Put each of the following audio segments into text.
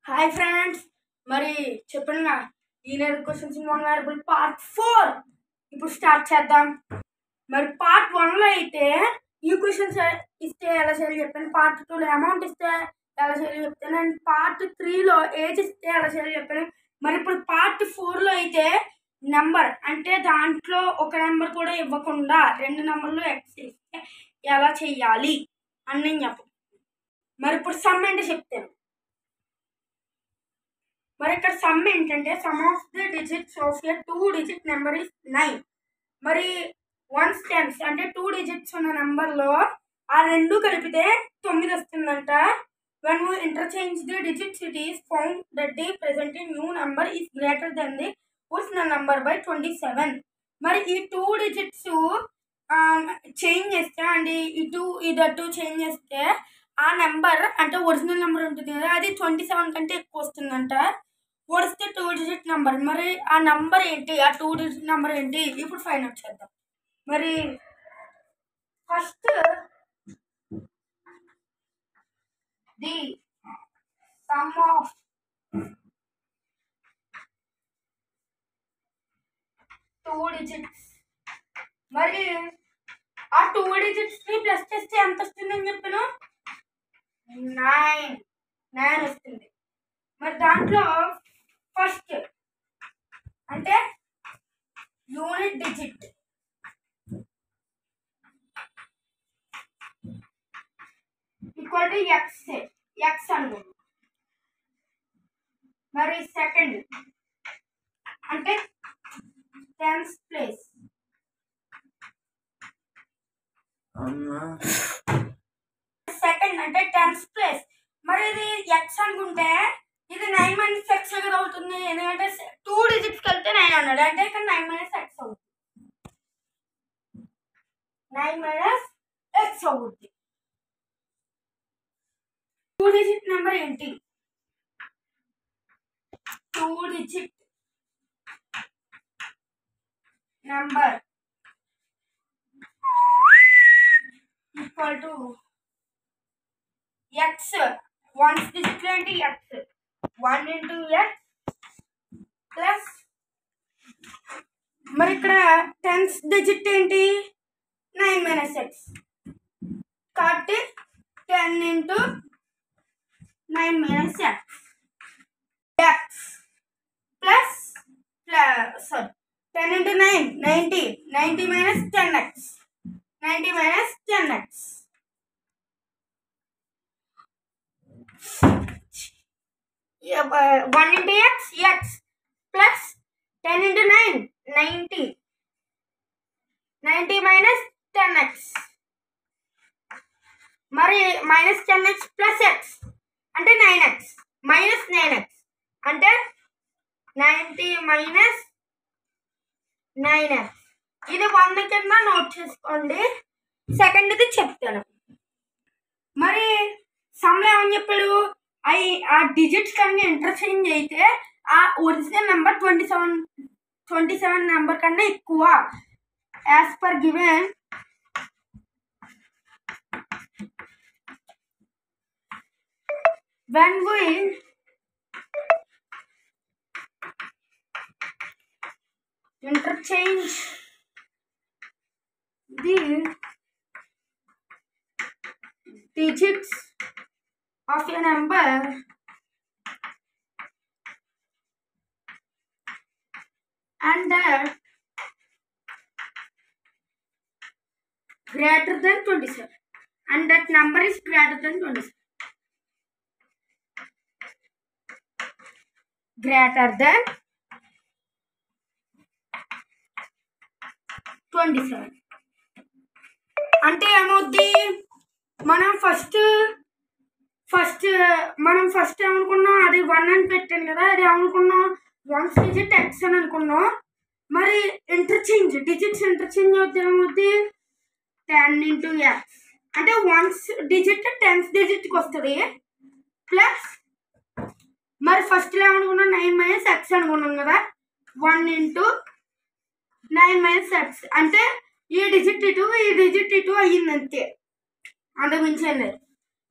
Hi friends, మరి చెప్పండి linear questions in one variable part 4 ఇప్పుడు స్టార్ట్ చేద్దాం. మరి పార్ట్ 1లో అయితే ఈ క్వశ్చన్స్ ఇస్తే ఎలా చేయాలి చెప్పండి. పార్ట్ 2లో అమౌంట్ ఇస్తే ఎలా చేయాలి చెప్తాను. అండ్ పార్ట్ 3లో ఏజ్ ఇస్తే ఎలా చేయాలి చెప్పండి. మరి ఇప్పుడు పార్ట్ 4లో అయితే నెంబర్ అంటే దాంట్లో ఒక నెంబర్ కూడా ఇవ్వకుండా 2 నెంబర్లు ఎక్స్ ఇస్తే ఎలా చేయాలి అని నేను చెప్పను. మరి ఇప్పుడు సమ్ అంటే చెప్తాను. మరి ఇక్కడ సమ్ ఏంటంటే some of the digits of a 2 digit number is 9. మరి 1's 10's అంటే 2 డిజిట్స్ ఉన్న నెంబర్లో ఆ రెండు కలిపితే 9 వస్తుందంట. when we interchange the digits it is found that the present new number is greater than the original number by 27. మరి ఈ 2 డిజిట్స్ చేంజ్ చేస్తే అండ్ ఇటు చేంజ్ చేస్తే ఆ నెంబర్ అంటే ఒరిజినల్ నెంబర్ ఉంటుంది కదా, అది 27 కంటే ఎక్కువ వస్తుందంట. వస్తే 2 డిజిట్ నెంబర్. మరి ఆ నెంబర్ ఏంటి, ఆ 2 డిజిట్ నెంబర్ ఏంటి ఇప్పుడు ఫైండ్ అవుట్ చేద్దాం. మరి first the some of 2 digits. మరి ఆ 2 డిజిట్స్ ని ప్లస్ చేస్తే ఎంత వస్తుందని చెప్పాను, 9 వస్తుంది. మరి దాంట్లో ఫస్ట్ అంటే unit digit equal to X అనుకోండి. మరి సెకండ్ అంటే 10's ప్లేస్. సెకండ్ అంటే 10's ప్లేస్. మరి ఇది ఎక్స్ అనుకుంటే ఇది 9 - x కదా అవుతుంది, ఎందుకంటే 2 డిజిట్స్ కలిపితే 9 అన్నాడు అంటే ఇక్కడ 9 - x అవుతుంది. 9 - x అవుతుంది. 2 డిజిట్ నెంబర్ ఏంటి, 2 digit number equal to X. 1's digit ఏంటి ఎక్స్, 1 × x ప్లస్. మరి ఇక్కడ 10's డిజిట్ ఏంటి 9 - x కాబట్టి 10 × 9 - x plus 10 × 9 90 90 - 10x 90 - 10x. Yeah, 1 × x plus 10 × 9 90 90 - 10x. మరి -10x ప్లస్ x అంటే 9x -9x అంటే 90 - 9x. ఇది 1 కింద నోట్ చేసుకోండి. సెకండ్ది చెప్తాను. మరి సమ్లో ఏమని చెప్పాడు, ఆ డిజిట్స్ కన్నా ఇంటర్చేంజ్ అయితే ఆ ఒరిజినల్ నెంబర్ 27 నెంబర్ కన్నా ఎక్కువ. As per given when we interchange the digits of a number and that greater than 27 and that number is greater than 27. Greater than 27 అంటే ఏమవుద్ది, మనం ఫస్ట్ ఏమనుకున్నాం, అది 1 అని పెట్టాను కదా, అది ఏమనుకున్నాం 1's డిజిట్ x అని అనుకున్నాం. మరి డిజిట్స్ ఇంటర్చేంజ్ అవుతుంది, ఏమవుద్ది 10 × x అంటే 1's డిజిట్ 10's డిజిట్కి వస్తుంది ప్లస్. మరి ఫస్ట్ ఏమనుకున్నాం 9 - x అనుకున్నాం కదా, 1 × 9 - x అంటే ఈ డిజిట్ ఇటు అయ్యింది అంతే, అంతకు మించి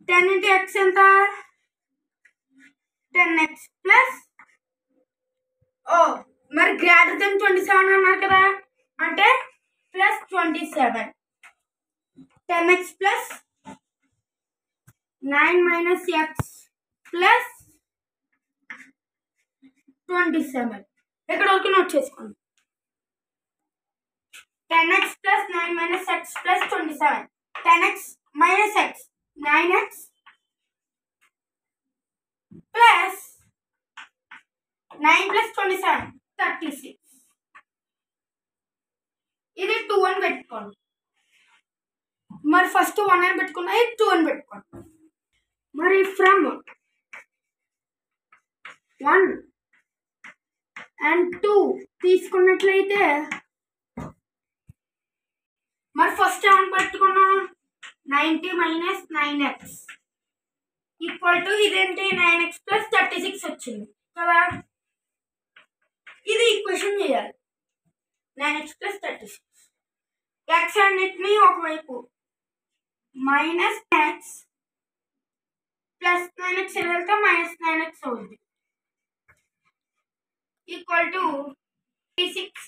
10 × x ఎంత 10x ప్లస్ మరి గ్రేటర్ దెన్ 27 అన్నారు కదా, అంటే plus 27. 10x plus 9 minus X plus 27. ఇక్కడ వరకు నోట్ చేసుకోండి. 10x plus 9 minus X plus 27. 10x minus X 9x plus 9 plus 27 36. ఇది 2 అని పెట్టుకోండి. మరి ఫస్ట్ 1 అని పెట్టుకున్నా, ఇది 2 అని పెట్టుకోండి. మరి ఫ్రమ్ 1 and 2 తీసుకున్నట్లయితే మరి ఫస్ట్ ఏమని పెట్టుకున్నాం, 90 మైనస్ 9x ఈక్వల్ టు ఇదేంటి 9x ప్లస్ 36 వచ్చింది కదా. ఇది ఈక్వేషన్ చేయాలి. 9x ప్లస్ 36 ఎక్స్ అన్నిటినీ ఒకవైపు మైనస్ ఎక్స్ ప్లస్ 9x వెళ్తే మైనస్ 9x అవుతుంది equal to 36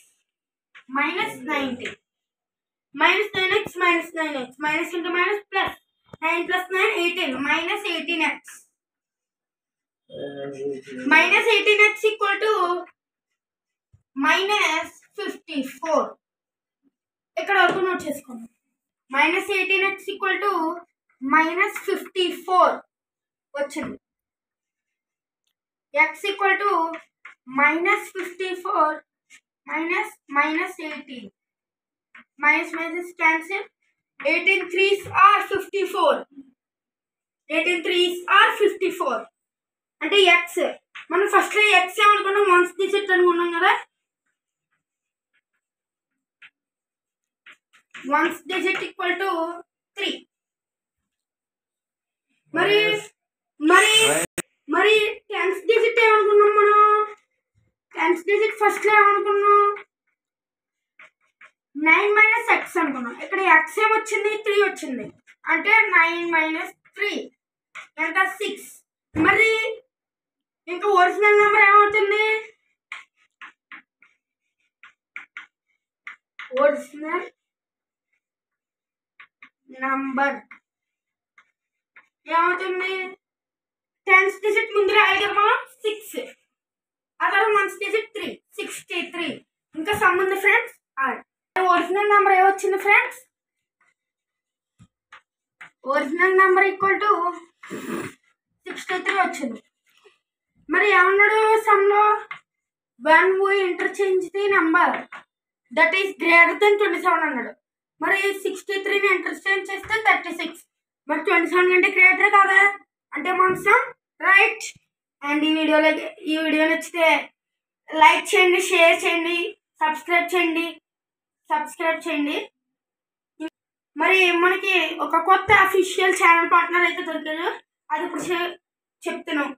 minus 90 minus 9x minus 9x minus into minus plus 9 plus 9 18 minus 18x minus 18x equal to minus 54. ఇక్కడ వరకు నోట్ చేసుకోండి. Minus 18x equal to minus 54 వచ్చింది. x equal to minus 54 minus minus 18 minus minus cancel. 18 3s are 54. 18 3s are 54 అంటే x మనం first x ఏమనుకున్నాం, once digit అనుకున్నాం కదా. Once digit equal to 3. మరి మరి మరి టెన్స్ డిజిట్ ఏమనుకున్నాం మనం, టెన్స్ డిజిట్ ఫస్ట్ ఏమనుకున్నాం 9 మైనస్ ఎక్స్ అనుకున్నాం. ఇక్కడ ఎక్స్ ఏమొచ్చింది 3 వచ్చింది అంటే 9 మైనస్ 3 ఎంత 6. మరి ఇంకా ఒరిజినల్ నెంబర్ ఏమవుతుంది, ఒరిజినల్ నంబర్ ఏమవుతుంది, టెన్స్ డిజిట్ ముందు రాయాలి కదా మనం 6, ఆ తర్వాత వన్స్ డిజిట్ 3 63. ఇంకా సమ్ ఉంది ఫ్రెండ్స్. ఒరిజినల్ నెంబర్ ఏమొచ్చింది friends, original number equal to 63 వచ్చింది. మరి ఏమన్నాడు సమ్లో, when we interchange the number that is greater than 27 అన్నాడు. మరి 63ని ఇంటర్చేంజ్ చేస్తే 36. మరి 27 కంటే గ్రేటర్ కదా అంటే మన సమ్ రైట్. అండ్ ఈ వీడియో నచ్చితే లైక్ చేయండి, షేర్ చేయండి, సబ్స్క్రైబ్ చేయండి. మరి మనకి ఒక కొత్త అఫీషియల్ ఛానల్ పార్ట్నర్ అయితే దొరికారు, అది ఇప్పుడు చెప్తున్నాం.